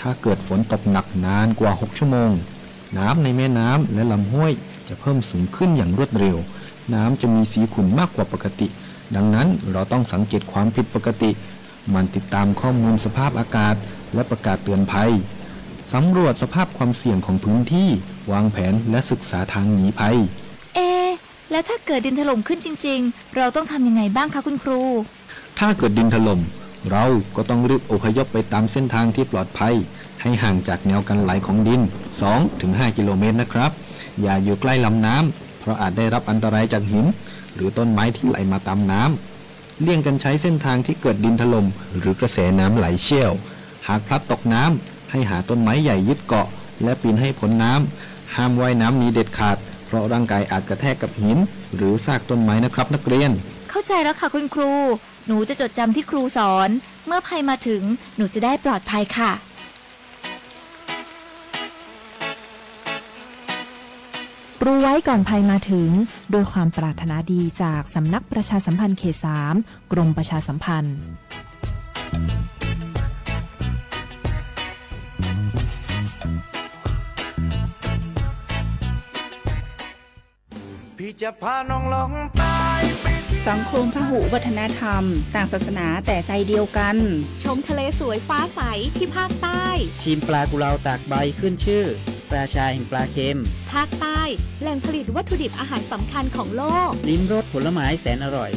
ถ้าเกิดฝนตกหนักนานกว่า6 ชั่วโมงน้ำในแม่น้ำและลำห้วยจะเพิ่มสูงขึ้นอย่างรวดเร็วน้ำจะมีสีขุ่นมากกว่าปกติดังนั้นเราต้องสังเกตความผิดปกติมันติดตามข้อมูลสภาพอากาศและประกาศเตือนภัยสำรวจสภาพความเสี่ยงของพื้นที่วางแผนและศึกษาทางหนีภัยแล้วถ้าเกิดดินถล่มขึ้นจริงๆเราต้องทำยังไงบ้างคะคุณครูถ้าเกิดดินถล่มเราก็ต้องรีบอพยพไปตามเส้นทางที่ปลอดภัยให้ห่างจากแนวกันไหลของดิน 2-5 กิโลเมตรนะครับอย่าอยู่ใกล้ลำน้ำเพราะอาจได้รับอันตรายจากหินหรือต้นไม้ที่ไหลมาตามน้ำเลี่ยงกันใช้เส้นทางที่เกิดดินถล่มหรือกระแสน้ำไหลเชี่ยวหากพลัดตกน้ำให้หาต้นไม้ใหญ่ยึดเกาะและปีนให้พ้นน้ำห้ามว่ายน้ำหนีเด็ดขาดเพราะร่างกายอาจกระแทกกับหินหรือซากต้นไม้นะครับนักเรียนเข้าใจแล้วค่ะคุณครูหนูจะจดจำที่ครูสอนเมื่อภัยมาถึงหนูจะได้ปลอดภัยค่ะรู้ไว้ก่อนภัยมาถึงโดยความปรารถนาดีจากสำนักประชาสัมพันธ์เขต 3 กรมประชาสัมพันธ์พี่จะพาน้องลองไปสังคมพหุวัฒนธรรมต่างศาสนาแต่ใจเดียวกันชมทะเลสวยฟ้าใสที่ภาคใต้ชิมปลากุเลาตากใบขึ้นชื่อราชาแห่งปลาเค็มภาคใต้แหล่งผลิตวัตถุดิบอาหารสำคัญของโลกลิ้มรสผลไม้แสนอร่อย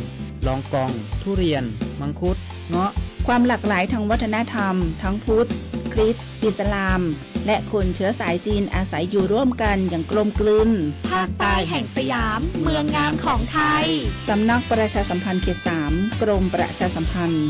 ลองกองทุเรียนมังคุดเงาะความหลากหลายทางวัฒนธรรมทั้งพุทธคริสต์อิสลามและคนเชื้อสายจีนอาศัยอยู่ร่วมกันอย่างกลมกลืนภาคใต้แห่งสยามเมืองงามของไทยสำนักประชาสัมพันธ์เขต 3 กรมประชาสัมพันธ์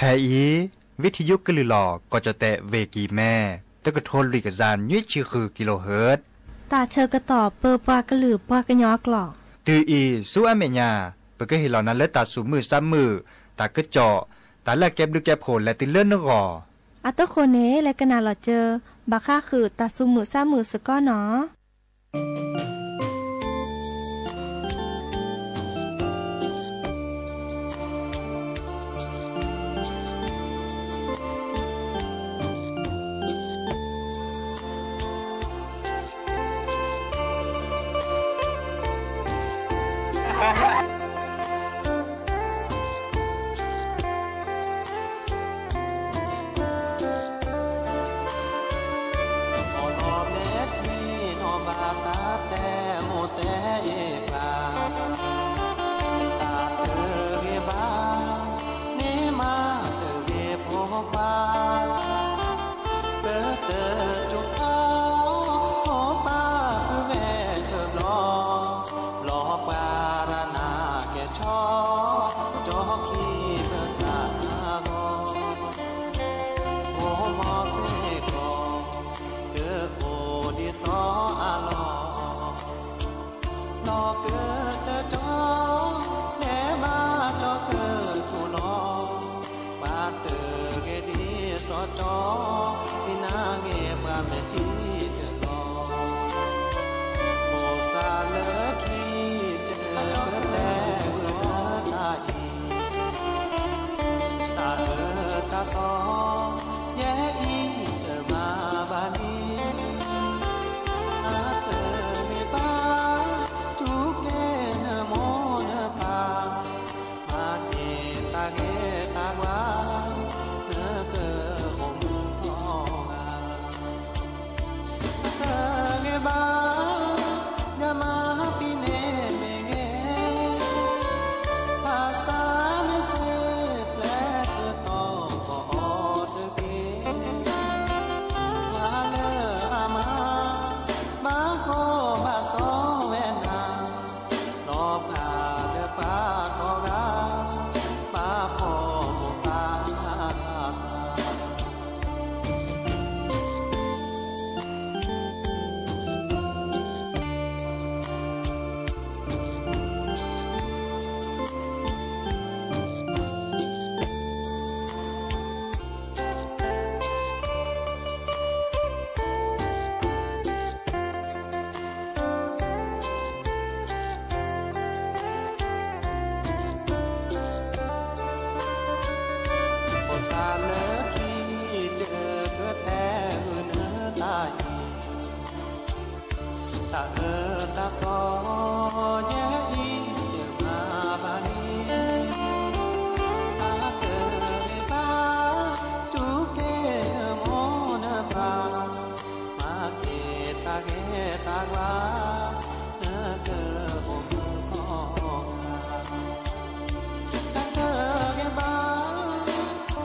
แทอีวิทยุกลือหลอก็จะแตะเวกีแม่ตะกะทนลิกจานยุ้ยชื่อคือกิโลเฮิรตซ์ตาเชอกระตอบเปอปากระหลือปากระยอกหลอกตืออีสู้อเมญาเปก็เห็นเหล่านั้นและตาสูมือซ้ำมือตากระเจาะตาแลกแก็บดูแก็บโผลและติเลื่อนนกออัตโคเนและกนาหลอเจอบาค่าคือตาสูมือซ้ำมือสก้อเนาะHãy subscribe cho kênh Ghiền Mì Gõ để không bỏ lỡ ปีเนเมเงภาษาไม่เสแปลคือต่อก็ออดเกมาเลอมาบ้าโคบ้าโซเวนาลอบหาเดือป้าทอกาป้าพ่อหมู่ป้าสาตาซอเยอีเจอมาบานีตาเตอเบาจูเกโมนปามาเกตาเกตากวาเนเกอมก็ตาเตอเกบา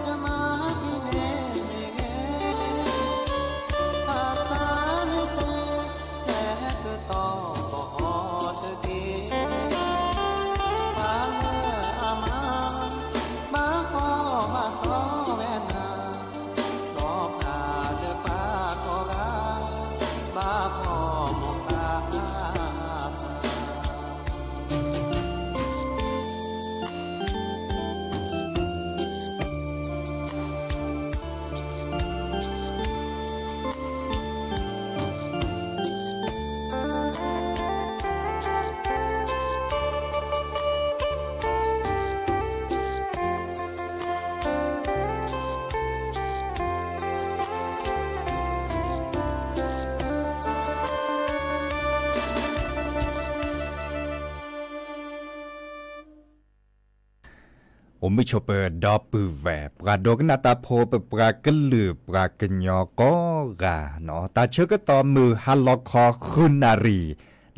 จะมาพี่เนเงภาษาไม่เสแต่คือต่อผมไม่ชอบเปิดดอปือแหวปลาโดกนาตาโพเปปลากระลือปลากระยอก็กาเนาะตาเชื่อก็ต่อมือฮัลลอคอคืนนารี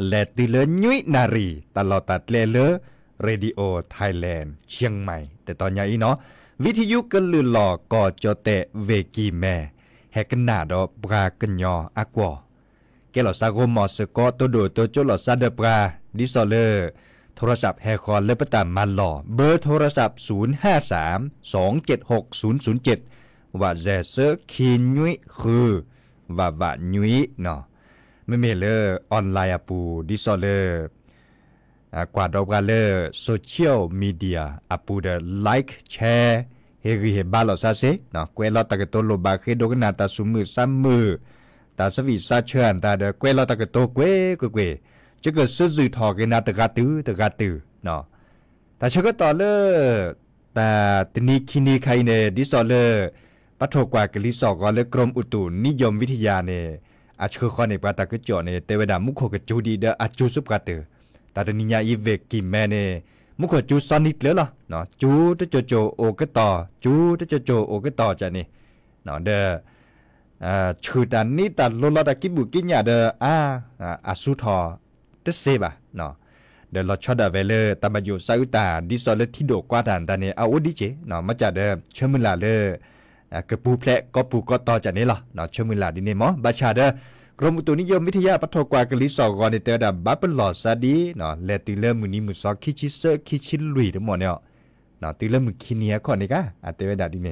และตีเลยุ้ยนารีตลอดตัดเลเลเรดิโอไทยแลนด์เชียงใหม่แต่ตอนนี้เนาะวิทยุกระลือหลอกก็จะเตะเวกีแม่แฮกันนาดอปลากระยออากวอแกหลอซาโกมอสก็ตัวโดตัวโจหลอซาเดปลาดิซอเลอร์โทรศัพท์แฮคอนเลปตามมาหล่อเบอร์โทรศัพท์053-276-007ว่าแจเซอร์คีนุยคือว่านุยเนาะไม่เมเลอร์ออนไลน์ปูดิซอเลอร์กว่าดอกาเลอร์โซเชียลมีเดียปูเดไลค์แชร์เฮริเฮบาลอซาเซเนาะเกวลอตะกะโตโลบาเคโดกนาตาซุมือซัมมือตาสวิซาเชิญตาเดเกวลอตะกะโตเกวจะเกิดซื้อสื่อถอกันนาตะกาตือเนาะแต่ฉันก็ต่อเลยแต่ตนีคินีใครเนี่ยดิสอเลอร์ปัทโกว่ากลิสอกเลยกรมอุตุนิยมวิทยาเนี่ยอาจคือข้อในปาตากระจอเนี่ยเตวดามุขกจูดีเดออาจูสุปกาตือแต่ตนิยาอีเวกกิแม่เนี่ยมุขจูซอนิดเลยล่ะเนาะจูตะโจโอกต่อจูตะโจโอกต่อจะนี่เนาะเดอชื่อตานี้ตัดโลลาตะกิบุกิญญาเดออาสุทอเตเซบะเนาะเดลอชอดาเวเลตามาอยู่ซาอุตาดิซอเลที่โดกว่าดานตาเนี่ยเอาดิเจเนาะมาจากเดเชมุลาเลกระปูแพะก็ปูก็ต่อจากนี้ล่ะเนาะเชมุลาดิเนมอบาชาเดกรมอุตุนิยมวิทยาปัทโกว่ากลิสอกอนเตอร์ดับบับเปิลลอซาดีเนาะเลติเลมือนี้มือซอคิชิเซคิชิลุยทั้งหมดเนี่ยเนาะติเลมือคิเนียก่อนนี่กะเตวดาดิเน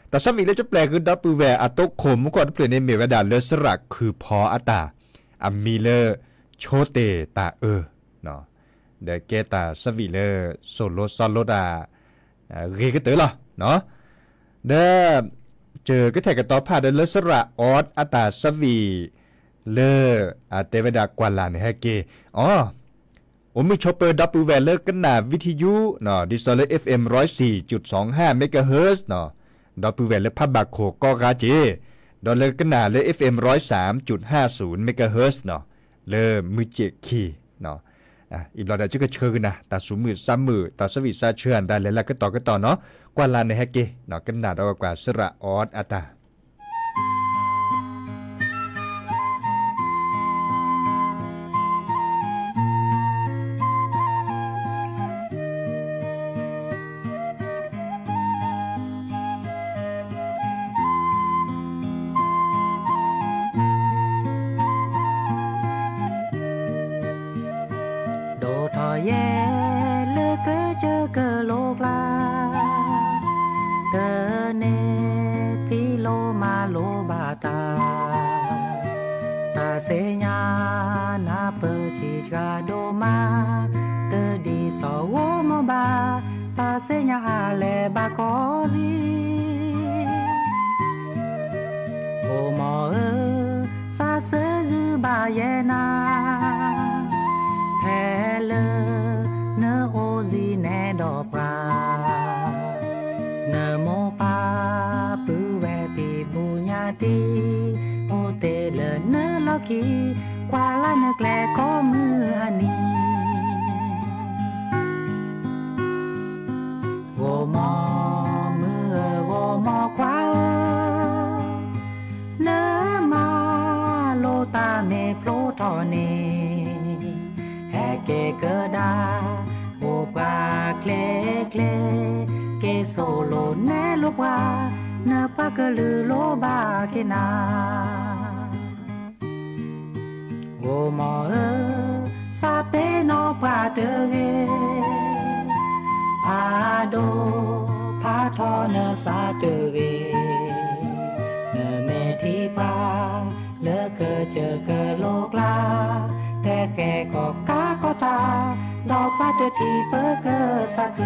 แต่สามีเลจะแปลคือดับปูแวอโตโคมก่อนเปลี่ยนในเมวดาเลสระคือพออัตามีเลโชเตตาเนาะเดเกตาสวิเลโซโลซอลโลดาเรกเตอร์ล่ะเนาะเดเจอก็แทกต่อพาเดลสระออดอัตาสวีเลเตวดากวาลานแฮเกผมมีชอปเปอร์ดับปูแวเลกันนาวิทยุเนาะดิซอล FM 104.25 เมกะเฮิรตซ์เนาะดับปูแวเลพับบาโคก็กาเจดอลเลกันนาเล FM 103.50 เมกะเฮิรตซ์เนาะเลมือเจคีเนาะอีบลอดาจึกเชิญนะตาสูมือซ้ำมือตาสวิซาเชิญได้แล้วก็ต่อเนาะกว่าลานในแฮกเกเนาะกันนาดอกว่าสระออดอัตา แย่เลือกเกอเจอเกอโลกลาเตเนพี่โลมาโลบาตาตาเสญานาเปชิจกาโดมาเตดีสวมบาตาเสญาเลบากอรีโอมอซาเซจือบาเยนาแพเลเนโอซีเนดอปราเนโมปาปูเวปีบุญญาติโอเตเลเนลอกีควาลาเนแกลก็มือฮันนีโกมอมือโกมอควาเนมาโลตาเมโปรทอเนแฮเกเกดาโอปาเคลเคลเกโซโลเนโลวาเนปากะลือโลบาเกนาโกมอซาเปโนปาเตเกพาโดพาทอเนซาเตเกเนเมทีปาเลเกเจอเกโลกลาแต่แกก็กาก็ตาดอกปาเตทีเปเกสักเ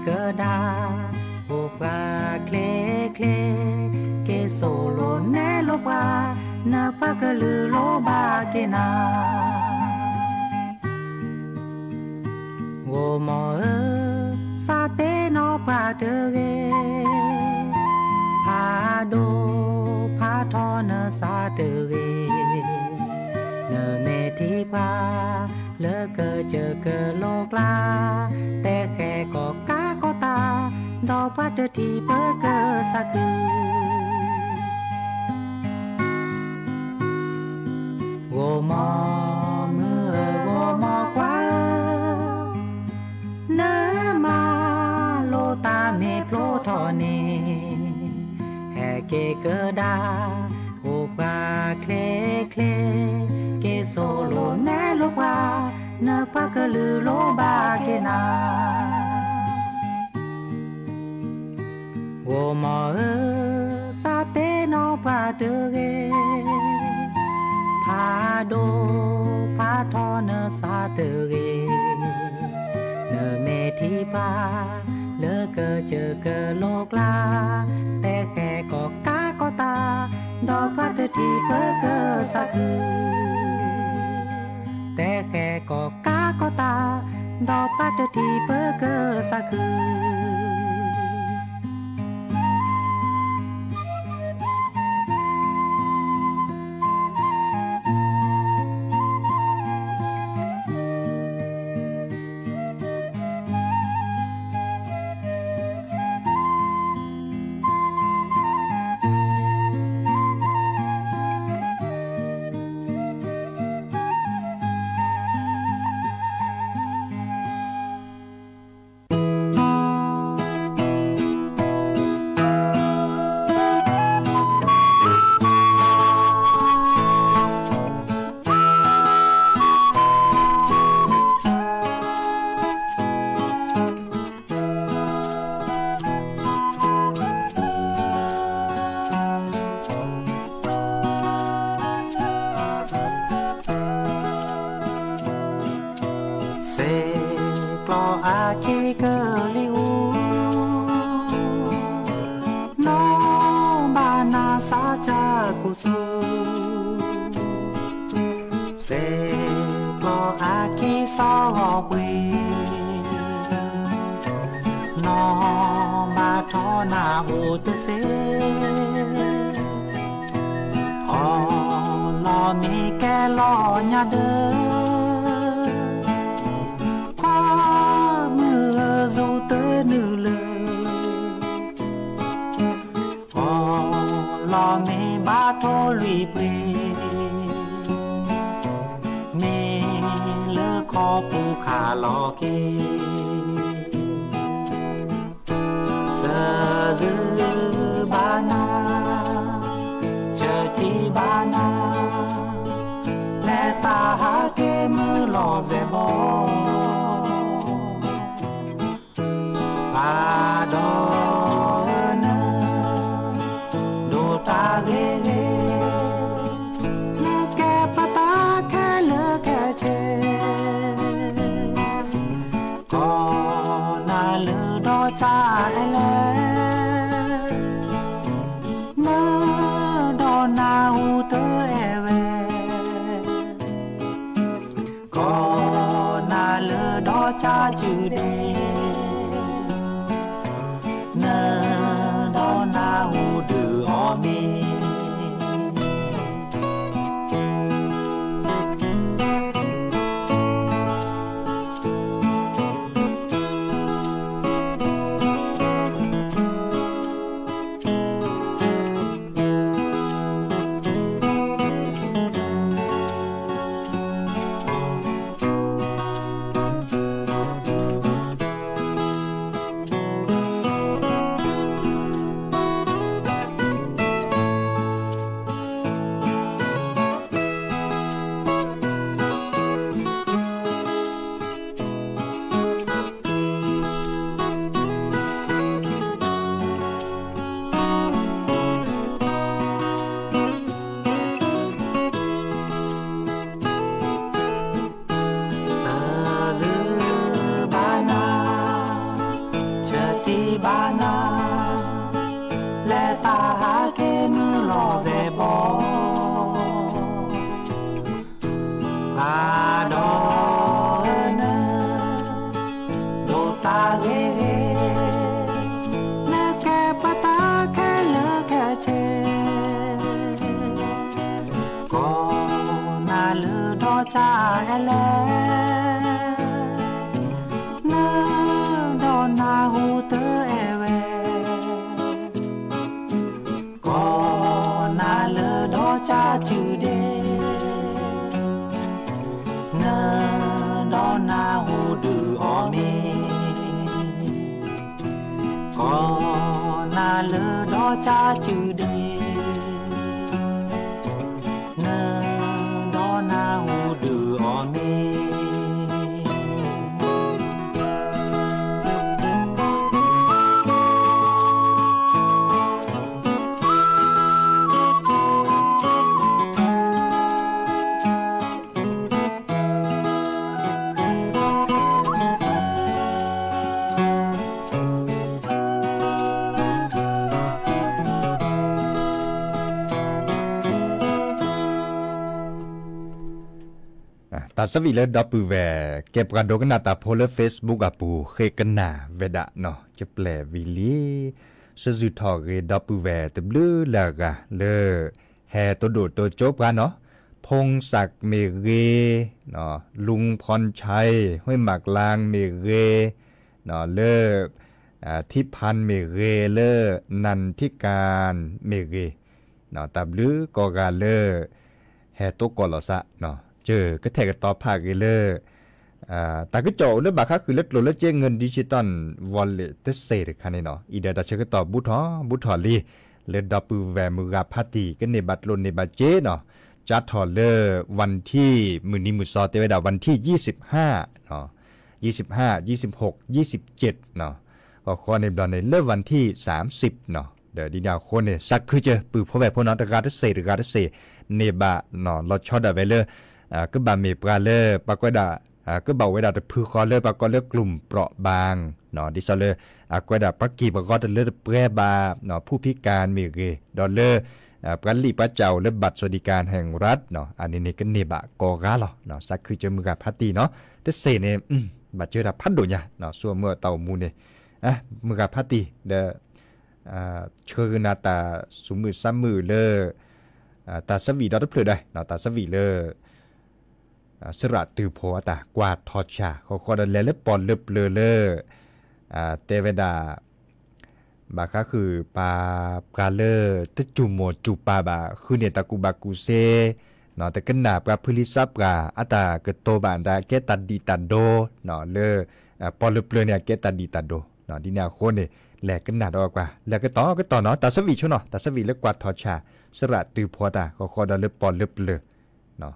กดาโอปาเคลเคลเกโซโลเนโลวานาปากะลือโลบาเกนาโวมอซาเปโนปาเตเกพาโดพาทอเนซาเตเกเนเมทีปาเลเกเจอเกโลกลาแต่แค่ก็กาก็ตาดอกปัตติเปเกสักโกมอมือโกมอควาเนมาโลตาเมโปรทอเนแฮเกเกดาโอปาเคลเคลเกโซโลเนโลวาเนปากะลือโลบาเกนาโวมอซาเปโนปาเตเกพาโดพาทอเนซาเตเกเนเมทีปาเลเกเจอเกโลกลาแต่แค่ก็กาก็ตาดอกปัตติเปเกสักแต่แค่ก็กาก็ตาดอกปัตติเปเกสักบ ทอนาโอตเซออลอมีแกลอญาเดอความมือจูเตนือเลยออลอมีบาโทลีเปเมเลขอปูขาลอเกเสซือบานาเจอที่บานาและตาหาเกมือลอเซบอปาดอเนดูตาเกเกจ้าไอเลเมื่อดอนนาหูเตอเอเวก็นาเลดอจ้าจืดเดเนื้อดอนนาหูดืออมีจ้าแอเลเนื้อดอนนาหูเตอเอเวก็นาเลดอจ้าจือเดเนื้อดอนนาหูดืออมีก็นาเลดอจ้าจือเดตาสวีเลดับปูแวเก็บกระดกนาตาโพลเฟซบุ๊กอาปูเคกันนาเวดะเนาะจะแปลวิลีสจุทอเรดับปูแวตบลือลากะเลแฮตัวโดดตัวโจบกันเนาะพงศักดิ์เมเรเนาะลุงพรชัยห้วยหมากลางเมเรเนาะเลทิพันธ์เมเรเลนันทิการเมเรเนาะตับลือกอกาเลแฮตัวกอลสะเนาะเจอก็แทกต่อภาคเลยแต่ก็โจเรื่องบางครั้งคือเล็ดโหลดเล็ดเจ้เงินดิจิตอลวอลเล็ตเซอร์คันนี้เนาะอีเดียดัชก็ต่อบุทอลีเล็ดดับปูแวมือกาพาตีก็ในบัตรลนในบัตรเจเนาะจัดทอเลอร์วันที่มือนี้มือซอเตวดาวันที่25เนาะ25 26 27เนาะก็ข้อในบัตรในเริ่มวันที่30เนาะเดี๋ยวดีดาวคนเนี่ยสักคือเจอปืนพ่อแม่พ่อน้องตะการเซหรือกาเซเนบะเนาะเราช็อตเอาไว้เลยก็บาเมปราเลอร์ปากวดาก็บอกไว้ดาแต่พือคอเลอร์ปากวดเลอร์กลุ่มเปราะบางเนาะดิซอเลอร์กวดาปักกีปากวดเลอร์เปรบาเนาะผู้พิการมีเกดอลเลอร์ปรัลลีปะเจ้าและบัตรสวัสดิการแห่งรัฐเนาะอันนี้ก็เนบะกอกาหรอเนาะสักคือจะมือกับพัตตีเนาะแต่เซเนี่ยบัตรเจอรับพัดโดนยาเนาะส่วนเมื่อเต่ามูเนี่ยมือกับพัตตีเด เชิญนาตาสุมือซ้ำมือเลอตาสวีดอทเพลได้เนาะตาสวีเลอสระตือโพตากวาดทอดชาเขาคอดันเลปอนเล็บเลอเตเวดาบาก็คือปาปลาเลอตะจุโมจุปาบาคือเนตากูบากูเซเนาะแต่กันหนาปลาพลิซับกาอัตาเกโตบานดาเกตัดดีตัดโดเนาะเลอปอนเล็บเลอเนี่ยเกตัดดีตัดโดเนาะดีแนวโคนเนี่ยแหลกกันหนาดอกว่าแล้วก็ต่อเนาะตาสวีชั่วเนาะตาสวีเล็กกวาดทอดชาสระตือโพตาเขาคอดันเลปอนเล็บเลอเนาะ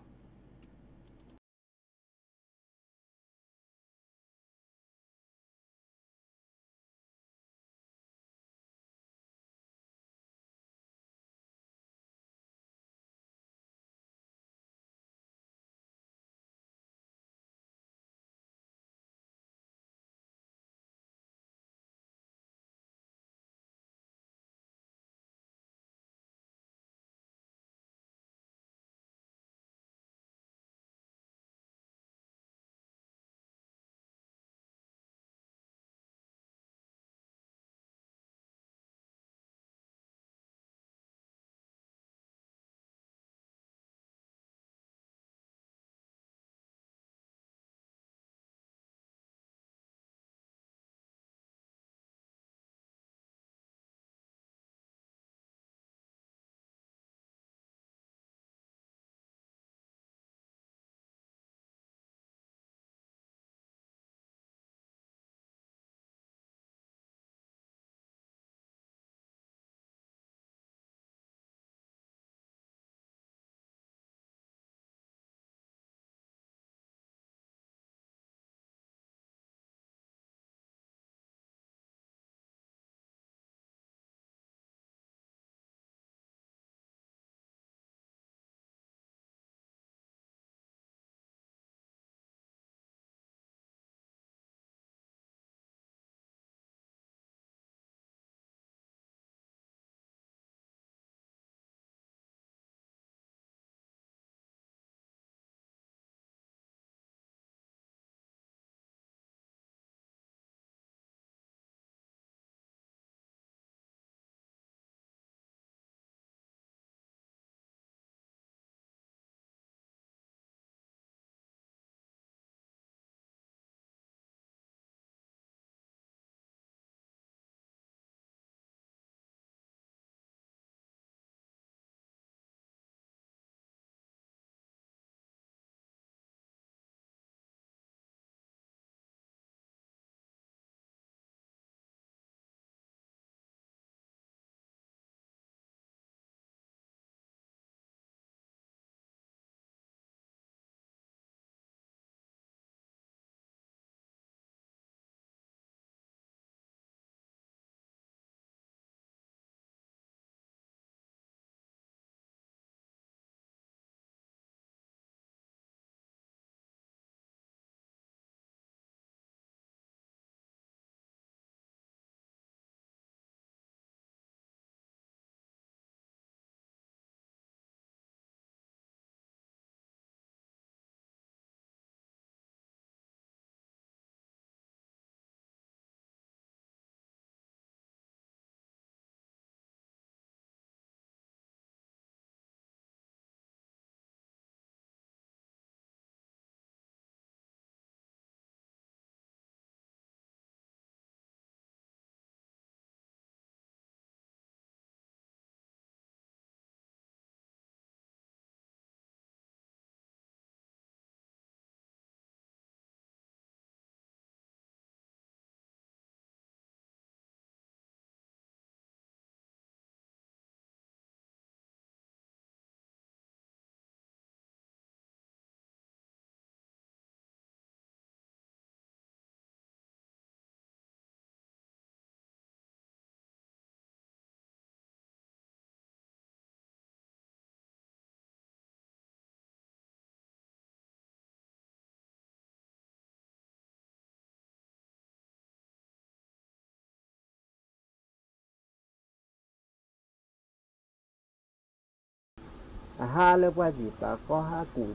ha lớp qua gì ta có ha cụ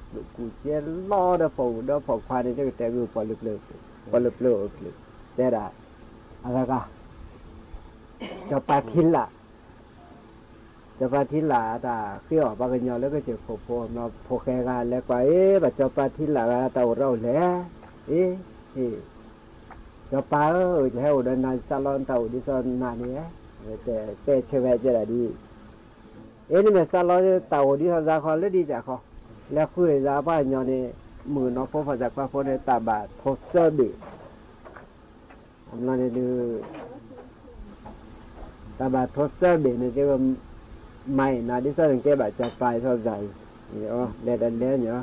chia lo đỡ phủ khoa để cho cái người bỏ lực thế đã à ra cả จะปาทินละจะปาทินละแต่ขี้ออกปากกันยอแล้วก็เจอโผล่มาโผล่แค่กันแล้วก็แบบจะปาทินละเต่าเราแหละจะปาแล้วเดินนานซาลอนเต่าดิซอนนานนี้แต่เชื่อว่าจะได้ดีนี่มันซาลอนเต่าดิซอนจะขอเลยดีจ้ะขอแล้วคุยจะบ้านยอนี่มือน้องพ่อฝากจากพ่อในตาบาททศบีนั่นนี่ตาบาทศบีนี่จะไม่นาดิซอนเก็บแบบจะไปเท่าไหร่เนี่ยเล่นเล่นเนี่ย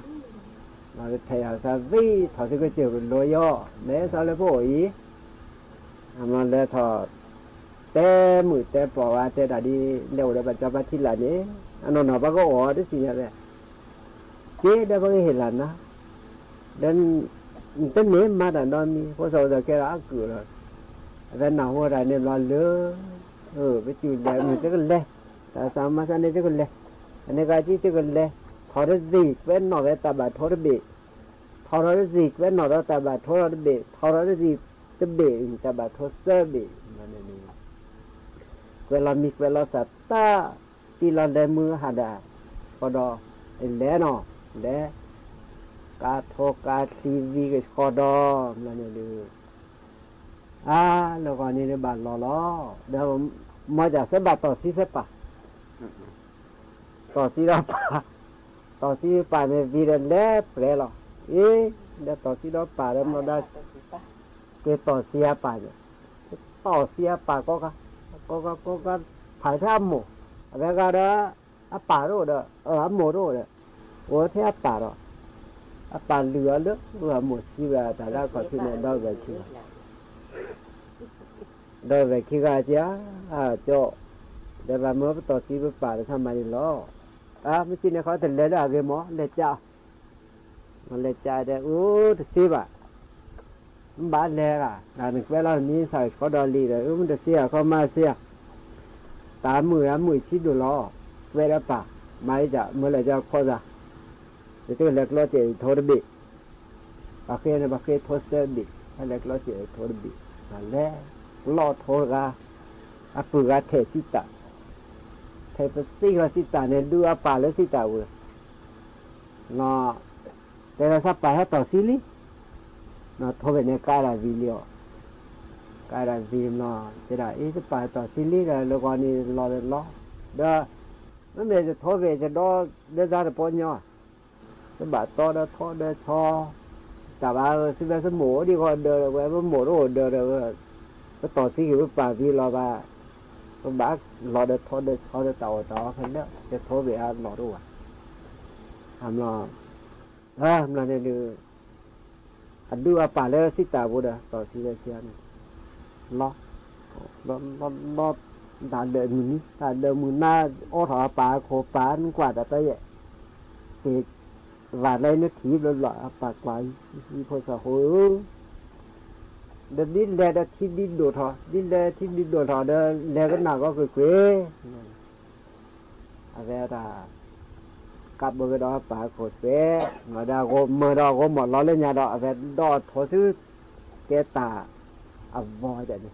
เราจะเที่ยวซาวีถอดสิ่งเจียวเป็นรอยย่อเนื้อซาเลโบอีมันเลยถอดแต่มือแต่ปอว่าแต่ดาดีเร็วเลยปัจจุบันที่หลังนี้อันนั้นเราก็อ๋อได้สิเนี่ยเจ๊ได้ก็เห็นหลังนะdan tên mà đã nói mi có sao giờ cái đã cửa rồi dan nào hoa ra nên lo lỡ với chuyện này mình sẽ còn lẹ tại sao mà sao này sẽ còn lẹ anh ấy cái gì sẽ còn lẹ thọ nó gì với nó cái ta bà thọ nó bị thọ nó gì với nó đó ta bà thọ nó bị thọ nó gìจะเบะta bà thọ sơ bị mà nàyเวลามีเวลาสัตตาที่เราได้มือหาดาพอดอแลเนาะแลกาโทกาทีวีก็คอดอนั่นนี่ดูแล้วก็นี่เนี่ยบาดล้อเดี๋ยวมาจากเสบาต่อที่เสปะต่อที่เราป่าต่อที่ป่าเนี่ยวีเรนเล่เปล่าหรอเดี๋ยวต่อที่เราป่าแล้วเราได้เกี่ยต่อเสียป่าเนี่ยต่อเสียป่าก็ถ่ายท่าหมูแล้วก็เด้อป่าโรดหมูโรดโอ้เทียป่าหรอป่าเหลือเลือหมดที่ว่าแต่ละก็ที่เนี่ยได้ไปที่ได้ไปที่ก็จะโจเดี๋ยวเมื่อต่อที่ป่าทำไมล้อไม่ใช่เนี่ยเขาแต่เล่นอะไรหมอเล่นจ้ามันเล่นจ้าเด้อสิบ่ะมันบ้านเล่อะแต่หนึ่งเวลานี้ใส่เขาดอลลี่เลยมันจะเสียเขามาเสียตามมือชิดดูล้อเวลาป่าไม่จะเมื่อไรจะข้อจะจะต้องเล็กล้อเจ๋อโทรบิบางทีเนี่ยบางทีโทรเซอร์บิถ้าเล็กล้อเจ๋อโทรบินั่นแหละล้อโทรกาปืนเทสิตาเทปซี่กับสิตาเนี่ยดูป่าแล้วสิตาเว้ยเนาะแต่เราสับไปให้ต่อซิลิเนาะโทรไปเนี่ยการาวิเลียการาวิมเนาะจะได้จะไปต่อซิลิแล้วก็นี่รอเด้อนั่นเดี๋ยวจะโทรไปจะดอเดี๋ยวจะปนเนาะcái bà to đó thọ đó cho cả ba xin ra sân mổ đi còn đời rồi với mổ rồi đời rồi cái tỏ xí cái bà vì lo bà con bác lo được thọ được tàu đó thế đó cái thọ về ăn lo đâu à làm lo làm này được anh đưa bà lên xí tàu vô đó tỏ xí ra xe lo đàn đời mình na ô thọ bà khổ bà nó quả đã tới vậy thì và đây nó chỉ là loại bạc quái như thôi sao hối để đi lẹ đã thi đi đồ thọ đi lẹ thi đi đồ thọ đó lẹ cái nào có cái quê về là cặp bữa đó bạc khổ quê mà đã gồm mờ đó gồm một ló lên nhà đó về đó thổ thứ cái tà voi vậy này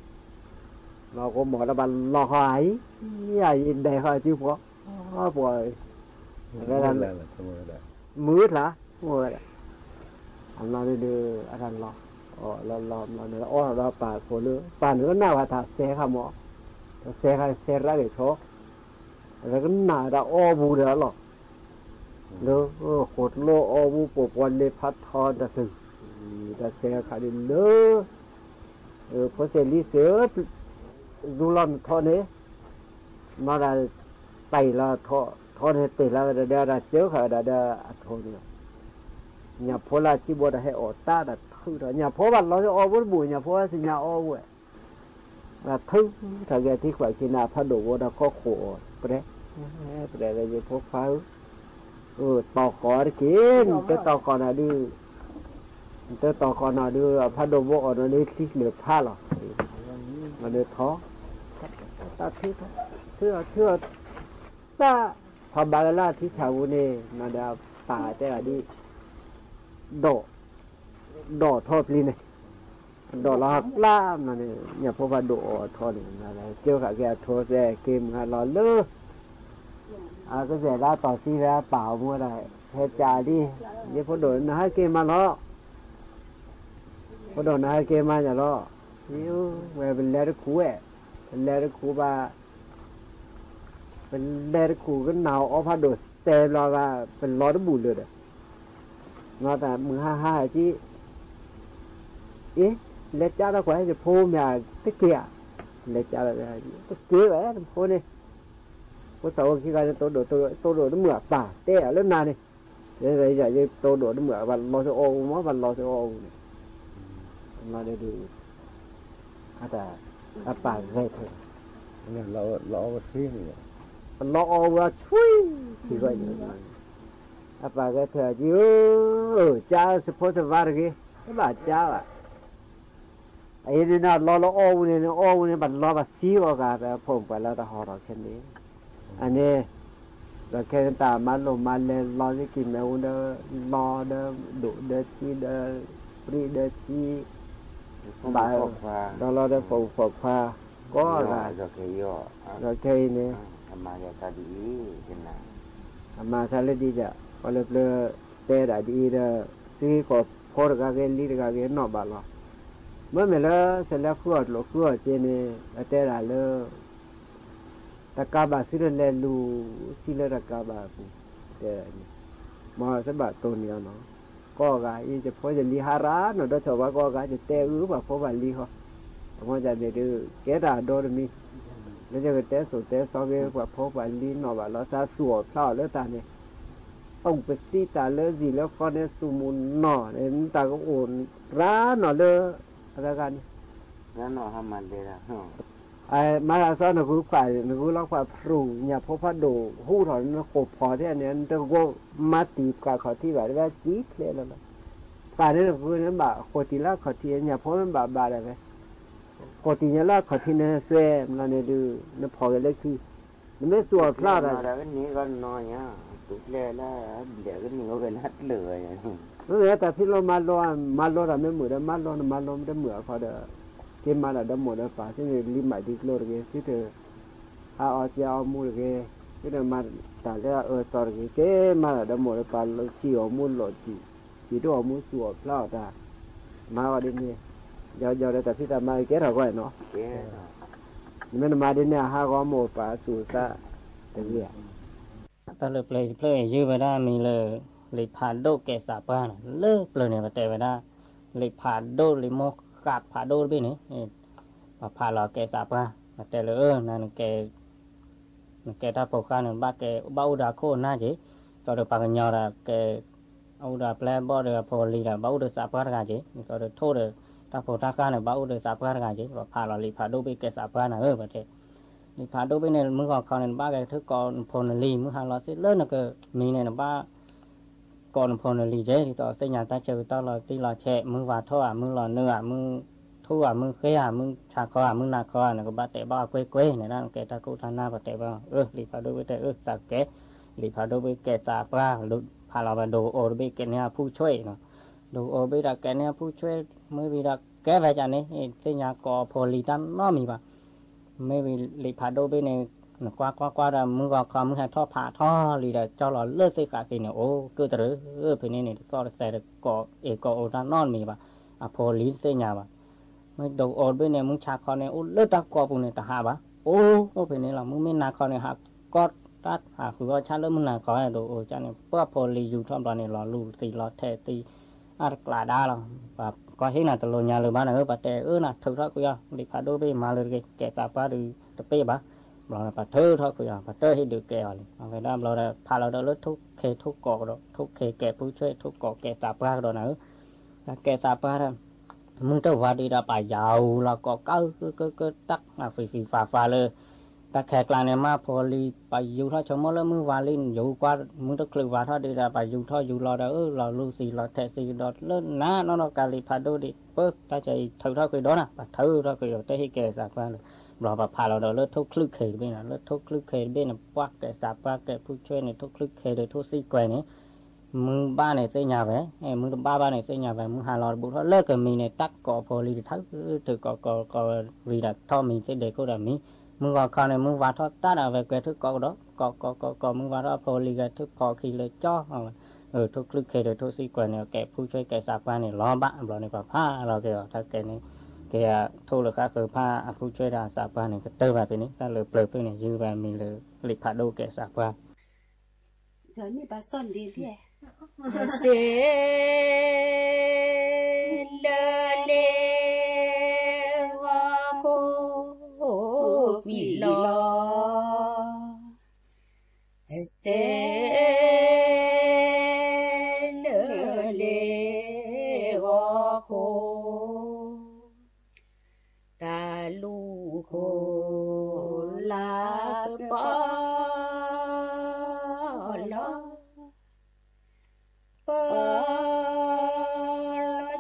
nó gồm một là bàn lò hoài gì đây hoài chứ có bồi về làมืดละโอ้ยเราดูอะไรรอเราเนี่ยเราป่าโผล่เลยป่าเนื้อหน้าว่าถ้าเสียข้าหมอเสียอะไรโชว์แล้วก็หน้าเราบูเดือดหรอเนื้อโคตรโลบูปกวันเลยพัดทอนแต่ถึงแต่เสียขาดินเนื้อพอเสร็จลิเสือดูลำทอนี้มาได้ไต่ละทอเนี่ยติดแล้วเดี๋ยวเจ้าเขาเดี๋ยวทอเนี่ยnhà phố là chỉ bộ đã hệ ở ta đã thứ đó nhà phố bạn nói ở bốn bụi nhà phố thì nhà ở vậy là thứ thời gian thì phải khi nào phát đủ đã có khổ đấy là gì phố phá tàu có đấy kia cái tàu còn là đi cái tàu còn là đưa phát đủ bộ nó đi thích được tha rồi mà được khó ta thứ taพอบาลาที่ชาวเนมาดาป่าแต่อดีโดทอดลีเนี่ย ดอกละหักล้ามนั่นนี่เนี่ยพวกว่าโดทอนี่อะไรเกี่ยวกับแกโทรแซ่เกมงานรอเลือก็เสียแล้วต่อซีแล้วเปล่ามัวได้เฮ็ดจ่าดิเดี๋ยวพอโดนนะให้เกมมาล้อพอโดนนะให้เกมมาอย่าล้อนี่เว้ยเป็นแล้วคู่เป็นแล้วคู่ว่าเป็นแล้วคู่ก็หนาวเอาพาโดดแต่รอว่าเป็นล้อตะบูเลยงอแต่มือห้าที่เอ๊ะเล็ดจ้าตะขวายจะพูดเนี่ยตะเกียเล็ดจ้าอะไรตะเกียแบบนั้นพูดนี่พูดสาวที่การโตโดดเหมือป่าเต้เล่นนานนี่เดี๋ยวอะไรจะโตโดดเหมือวันรอเซโอมั้งวันรอเซโอเนี่ยมาได้ดูแต่ป่าเร่เถอะเนี่ยเราซื้อเนี่ยเราเอาว่าช่วยที่ว่าอย่างนั้นป่าเร่เถอะเยอะจ้าสปอร์ตวาร์กี้ก็บ้าจ้าอ่ะไอ้นี่น่ะเราเอาเนี่ยบัดเราบัดซีออกกันผมไปแล้วแต่หอเราแค่นี้อันนี้เราแค่ตามมาลงมาเลยรอจะกินแมวเด้อรอเด้อดุเด้อชีเด้อปรีเด้อชีบ่ายเราได้ฝกฟ้าก็เราแค่ย่อเราแค่นี้มาจะตาดีเห็นนะมาทะเลดีจ้ะพอเลือเตะได้ดีเด้อซีก็พอกับเกลีกับเกนอกบ้านเราเมื่อเมื่อเสร็จแล้วขวดหลอกขวดเจนี่เตะได้เลยตะกาบาสิเรเลลูสิเลตะกาบาปูเตะนี่มาสบัดตัวนี้เนาะก็กะอีจะพอจะลีหาราเนาะดอกชาวบ้านก็กะจะเตะบ่พอว่าลีเขามันจะได้ดูแกดาโดนมีแล้วจะเตะสุเตะสองเกว่าพอว่าลีเนาะว่าเราซาสัวพลาแล้วตาเนี่ยส่งไปสิตาเลยสิแล้วก็เนี่ยสุมุนเนาะเห็นตาก็โอนร้าเนาะเลยอะไรกันร้าเนาะทำมันเลยล่ะมาลาซ้อนนึกฝ่ายนึกล็อกฝ่ายพรูเนี่ยพอพัดดูหูถอนนึกโขบพอที่อันนี้แต่ก็มาตีบกับเขาที่แบบว่าจี๊ดเลยแล้วฝ่ายนี้คือนั้นแบบโคติละเขาที่เนี่ยพอมันแบบอะไรไหมโคติเนี่ยละเขาที่เนี่ยเสื่อมแล้วเนี่ยดูเนี่ยพอเลยคือมันไม่ตัวพลาดอะไรแล้วนี้ก็น้อยเนี่ยตุกเล่แล้วเดี๋ยวก็นี่ก็เป็นฮัดเลยแต่พี่เรามาล้อเราไม่เหมือนมาล้อไม่ได้เหมือนเขาเด้อเกี่ยมาแล้วดำหมดแล้วป่าที่นี่ริมใหม่ที่โลดเลยที่เธอเอาเจ้ามูลเลยที่เธอมาแต่แล้วตอนนี้เกี่ยมาแล้วดำหมดแล้วป่าเราชี้เอามูลหลดชี้ตัวมูลสวดเล่าตามาวันนี้ยาวๆแต่ที่ทำมาเกี่ยเราก็เนาะมันมาดิเนี่ยหาข้อมูลป่าสู่ซะแต่เรื่องตอนเพลย์ยืมไปได้มีเลยผ่านโดแกสาป้าน่ะเลิกเลยเนี่ยมาแต่ไปได้เลยผ่านโดเลยโมกาดผ่าโดไปนี่ผ่าหล่อแกสาป้าแต่เลยนั่นแกถ้าปกการบ้าแกบ้าอุดาโคน่าจีตอนเด็กปากเงาละแกอุดาแปลบ่เดือพอลีละบ้าอุดาสาป้ากันจีตอนเด็กโทษถ้าปกตาการบ้าอุดาสาป้ากันจีผ่าหล่อลีผ่าโดไปแกสาป้าน่ะประเทศลีผ่าโดไปเนี่ยมึงก็เขาเนี่ยบ้าแกทุกก่อนพลลีมึงหาหล่อสิเลิศน่ะก็มีเนี่ยบ้าก่อนพลลีเจต่อเสียงตาเจอตอนเราตีเราแฉะมึงว่าท่อมึงหล่อเนื้อมึงทั่วมึงเคยมึงชาคอมึงนาคอเนี่ยก็บาเตะบ้าเก้เนี่ยนั่นแกตะกุทานาบาเตะบ้าลีพาดูไปแต่สักแกลีพาดูไปแกตาปลาลุพาเราไปดูโอไปแกเนี่ยผู้ช่วยเนาะดูโอไปดักแกเนี่ยผู้ช่วยเมื่อวิดักแกไปจากนี้เสียงกอพอลีตันน้อมีป่ะไม่วิลีพาดูไปเนี่ยกว่าแต่มึงก็คอมึงให้ท่อผ่าท่อลีแต่เจ้าหล่อเลือดใส่กากินเนี่ยโอ้ก็แต่เพนี่เนี่ยซอใส่กอเกอโอตานอนมีป่ะพอลีเสียงป่ะไม่ดูโอดไปเนี่ยมึงชาคอเนี่ยโอ้เลือดตะกอปุ่นเนี่ยตาหาปะโอ้เป็นนี่เรามึงไม่นาคอเนี่ยหักก็ตัดคือว่าชาเลือดมึงนาคอเนี่ยดูโอ้จ้าเนี่ยเพื่อพอลีอยู่ท่อมตอนเนี่ยรอลูตีรอแทตีอัดกลาดาเราแบบก็เห็นน่ะตลอดยาเลยบ้านเนี่ยปะแต่น่ะถือท่ากูยาดิพาดูไปมาเลยแกตาปลาดูตะเป๊ะปะเราปะเธอท่ากูยาปะเธอให้ดูแกเลยเอาไปได้เราได้พาเราได้รถทุกเกาะทุกแกผู้ช่วยทุกเกาะแกตาปลาเราเนอะแล้วแกตาปลาเรามึงเจ้าว่าดีดาป่ายาวเราก็ก็ตักฝีฟ้าเลยแต่แขกลางเนี่ยมาพอลีไปอยู่ท่าชมแล้วมึงวาลินอยู่กว่ามึงต้องคลือว่าท่าดีดาไปอยู่ท่าอยู่รอได้เราลูซีเราแทซีดอดเล่นนะน้องกาลีพาดูดิเปิกถ้าใจเท่าคุยด้นะเท่าคุยได้ให้แกสักว่าเลยเราพาเราเลิศทุกคลึกเขยไปนะเลิศทุกคลึกเขยไปนะปักแกสับปักแกผู้ช่วยในทุกคลึกเขยโดยทุกซีแกวนี้ mừng ba này xây nhà về mừng ba này xây nhà về mừng hà lò bụng nó lơ cái mình này tắc cỏ phò lì thắc từ cỏ vì là thọ mình sẽ để cô đảm mi mừng vào con này mừng vào thọ ta là về cái thức cỏ đó cỏ mừng vào đó phò lì cái thức phò khi lấy cho thuốc lức kề rồi thuốc xí quần này kẻ phu chơi kẻ sạp qua này lo bạn rồi này vào pha rồi kìa thật cái này kìa thu được các cái pha phu chơi đà sạp qua này cái tơ vào cái này ta lừa bịp cái này dư vào mình lừa lịch phá đâu kẻ sạp qua giờ này bà son đi đi sẽ lơ lê hoa cô bị lo sẽ lơ lê hoa cô ta lu cô la ba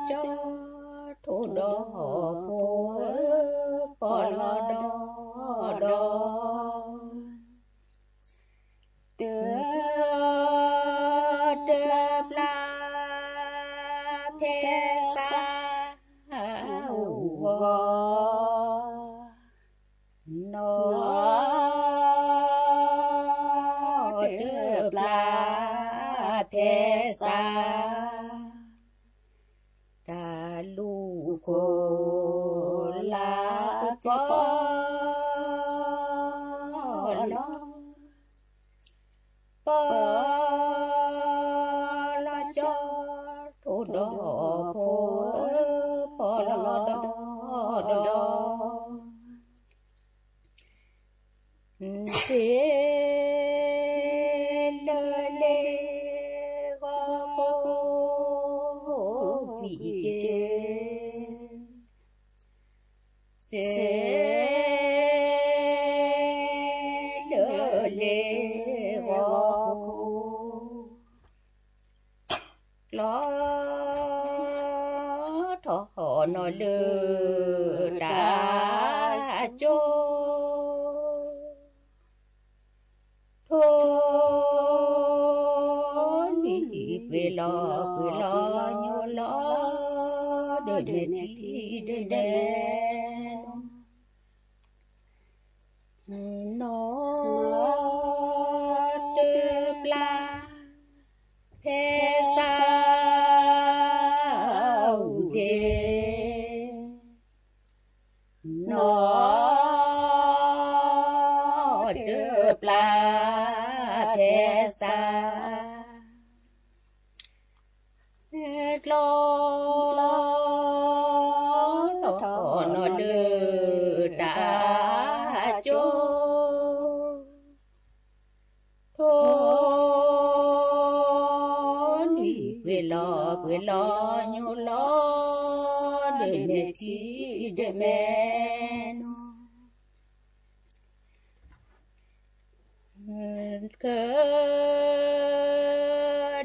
cho thủ đô phố bỏ lo đo từ đêm la thế xa nó đêm la thế xa ta lu cô la po lo cho thủ đô po lo đo sẽ lơ lê cô bị sẽ lơ lê cô lo thọ nó lơ đã cho về lo nhô lo đời để chi đời đen nó được là thế sao thế nó được là thế sao lo nó đưa đã cho thôi quê lo nhô lo đời mẹ chi đời mẹ cơ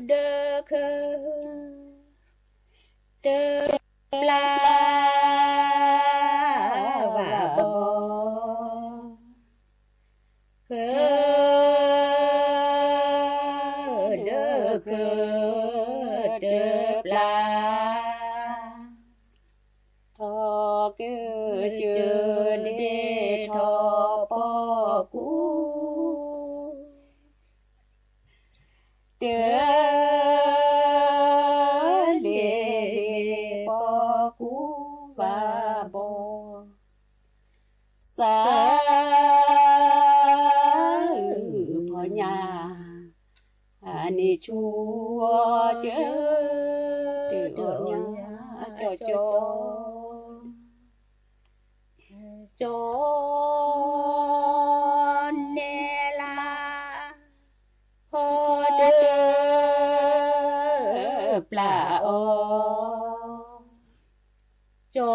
đơ cơ đơ la và bò cơ đơ la thọ cơ chưa để thọ bò cú tớ lê bò cú và bò xa ở nhà nè chúa chớ từ nhà cho nè là ho đơ là cho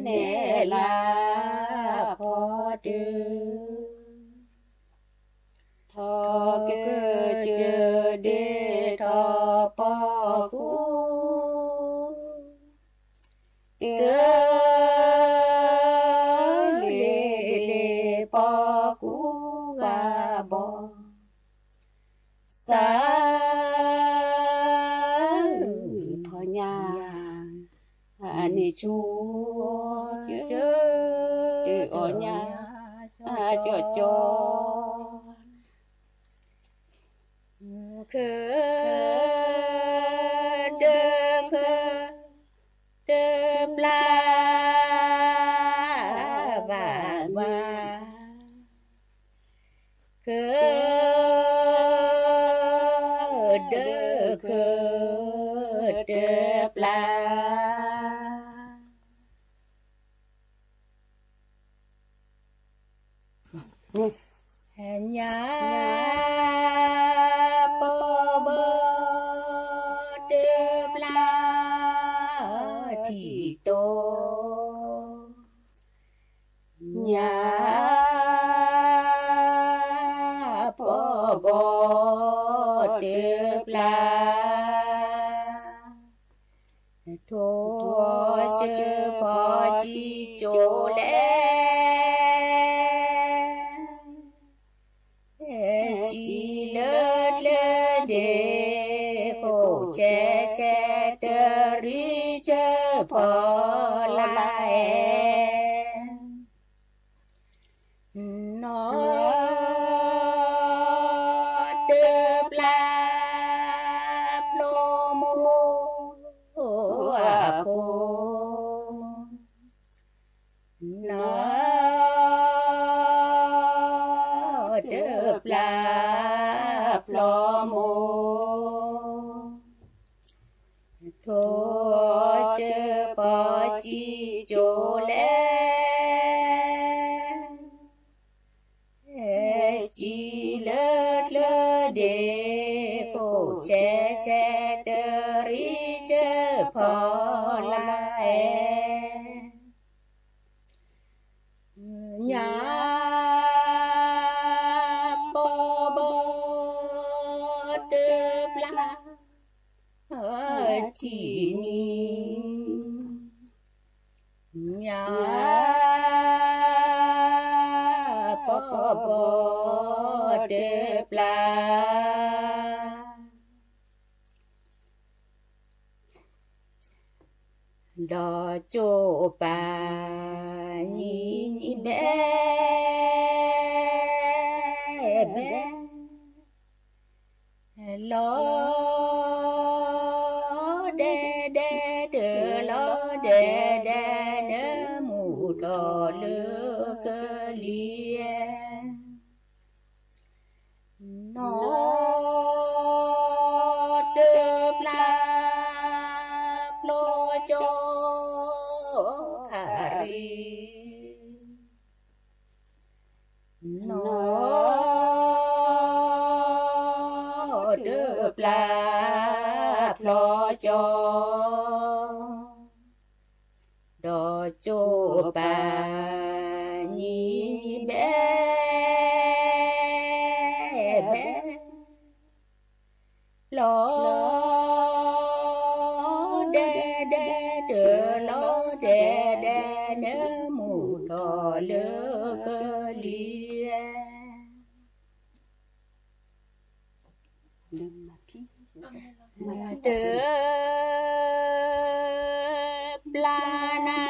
nè là ho đơ thọ cơ chưa để thọ bò cú tớ lê bò cú và bò chúa chứ ở nhà cho khờ đơ la và khờ đơ la nhà bơ bơ đơm la chỉ tô nhà bơ bơ đơm la thua chớ bỏ chi chỗ lẽ chỉ lơ lơ để khổ che tơ ri chớ bỏ lại nó tớp la plo mô nó tớp la plo mô thô chớ bỏ chi chỗ lẽ chỉ lơ lơ để khổ che tơ ri chớ bỏ lại nhà bơ bơ đơm la chỉ ni nhà bơ bơ đơm la đò chỗ bà nhí bé bé lo đê đê đờ lo đê đê đê mù đò lơ cơ lia nó đơm la plo cho hari nó đơm la plo cho đò cho bà nhí bé bé lo đê đê đờ lo đê đê đê mù đò lơ cơ lia đơ la na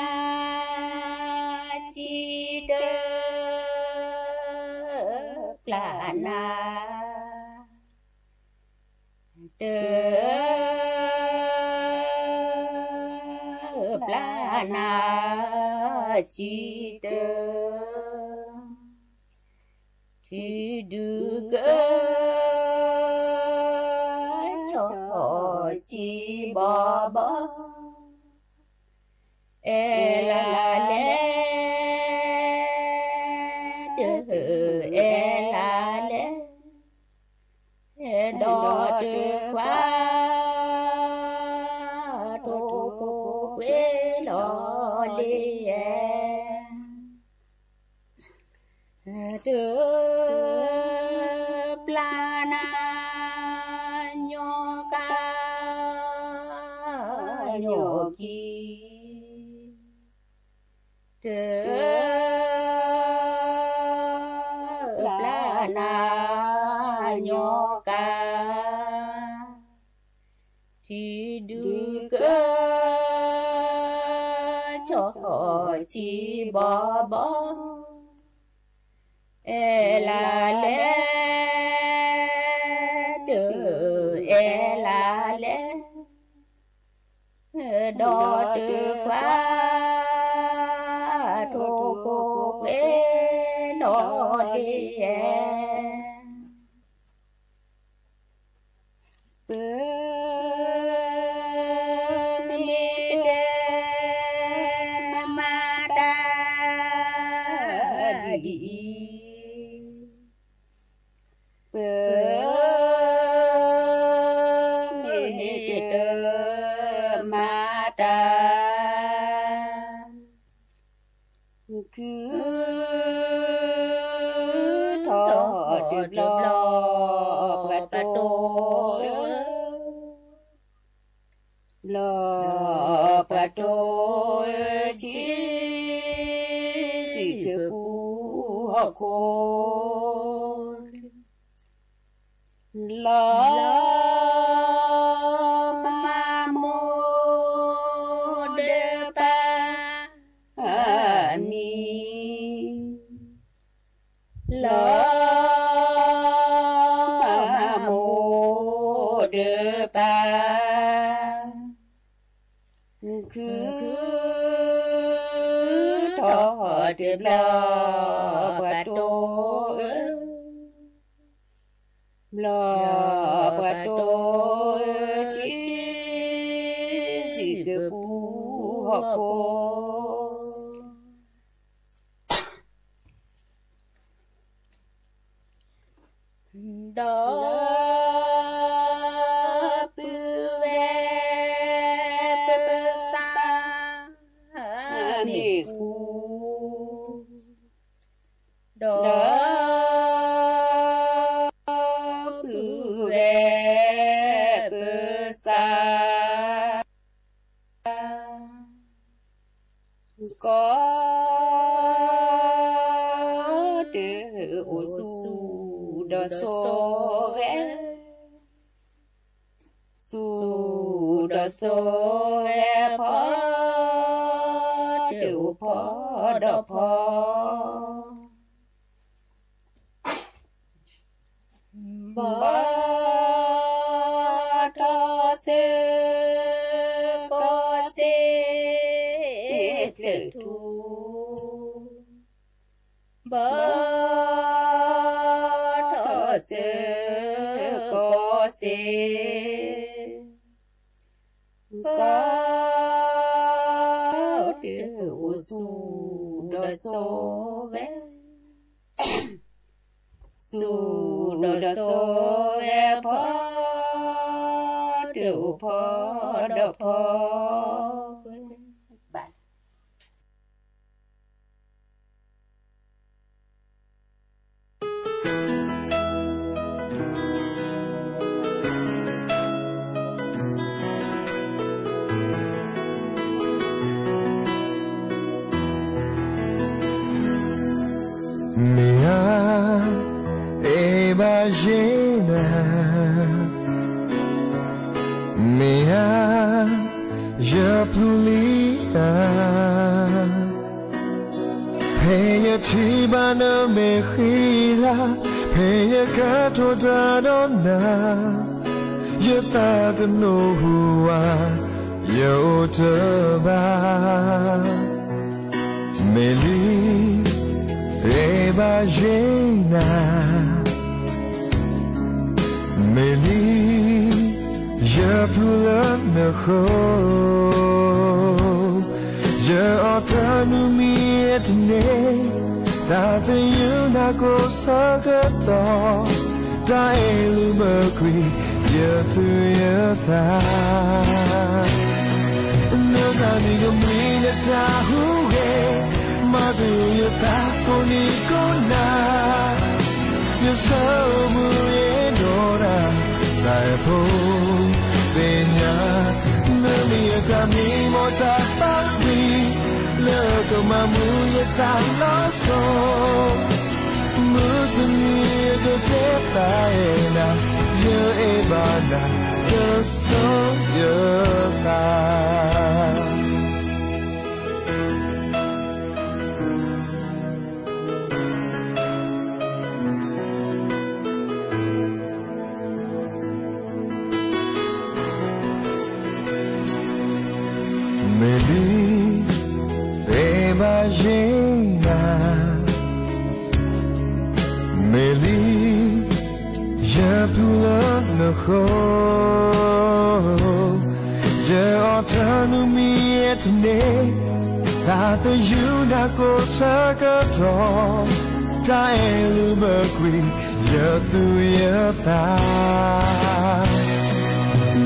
chi đơ la na đơ la na chi đơ chi đu gơ cho chi bò bò e la lê đơ e la lê đò đơ quá đô cô quê lo lê đơ la na nho ca nho ki đơ la na nho ca thì đưa cơ chỉ bỏ là lẽ là lẽ đo từ quá thô cô quê nó đi tôi chỉ cứ phù hợp khôn lo mà mô đề ba mi lo mà mô đề ba cứ thọ tiếp lo và tôi lo và tôi chỉ gì cứ phù hợp cô đó có từ su đo số ghé su đo số ghé phó từ phó đo phó bỏ cho xe có xe lệ thu bờ thọ sẽ có sẽ có tiểu su đo số vé su đo số vé phó tiểu phó đo phó bạn Imagina, minha japulia, penha tibana mehila, penha katoda dona, yata kanohua, yotaba, meli, imagina. Meli, je pleure ne ho, je entends mietne, ta te yuna ko sagato, ta elu merkwi, ye tu ye ta. No tani gumina ta huge, madu ye ta koni kona, ye so Dora, dai po, benya, nami etami mocha pami, leko mamu yeta loso, mutuni ego tepa ena, ye ebana, ye so yeta. 美丽也不了那后，这奥特努米也的内，那的有那个车个头，大爱路不归，也都也大。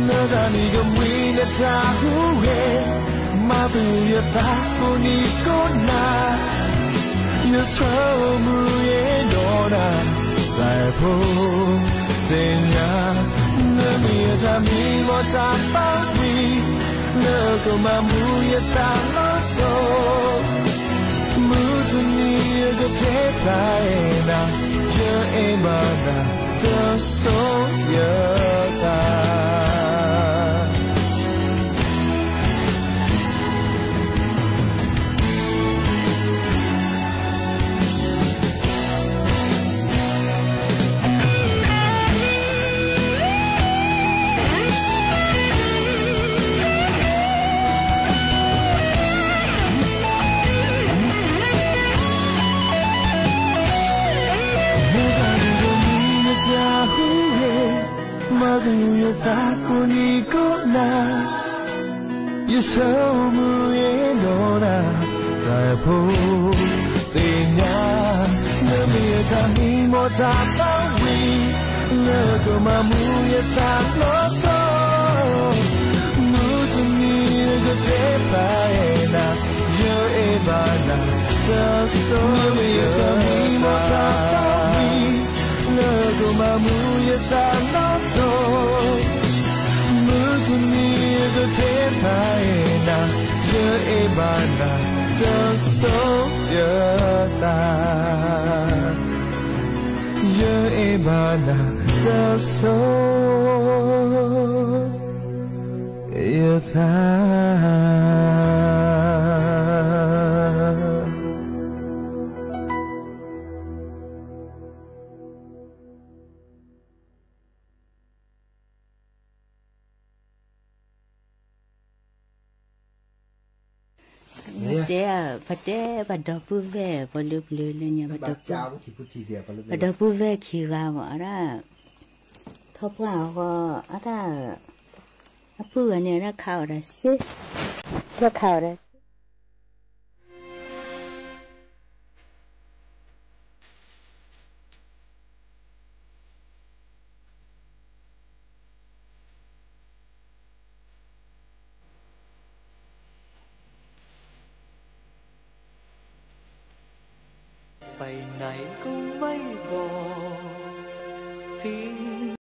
那咱你个为了他胡诶，马都也大不你个那。有时候不也多难，在乎的呀，那米他米我他包米，那个嘛木也当老手，木子米个铁白那，也爱嘛那的手也大。马都也大过你个那，也手不也弄那，在乎的呀，那米也他米莫他包围，那个嘛木也大啰嗦，木子米个铁白那，有一把那的手，那米也他米莫他包围。那个嘛木也大老手，木头你个铁牌那，也一把那的手也大，也一把那的手也大。Pada pada puve pada pelulanya pada puve kira mana thapa ko ada apa ni ada kau rasa ada kau rasaไปไหนก็ไม่บอกทิ้ง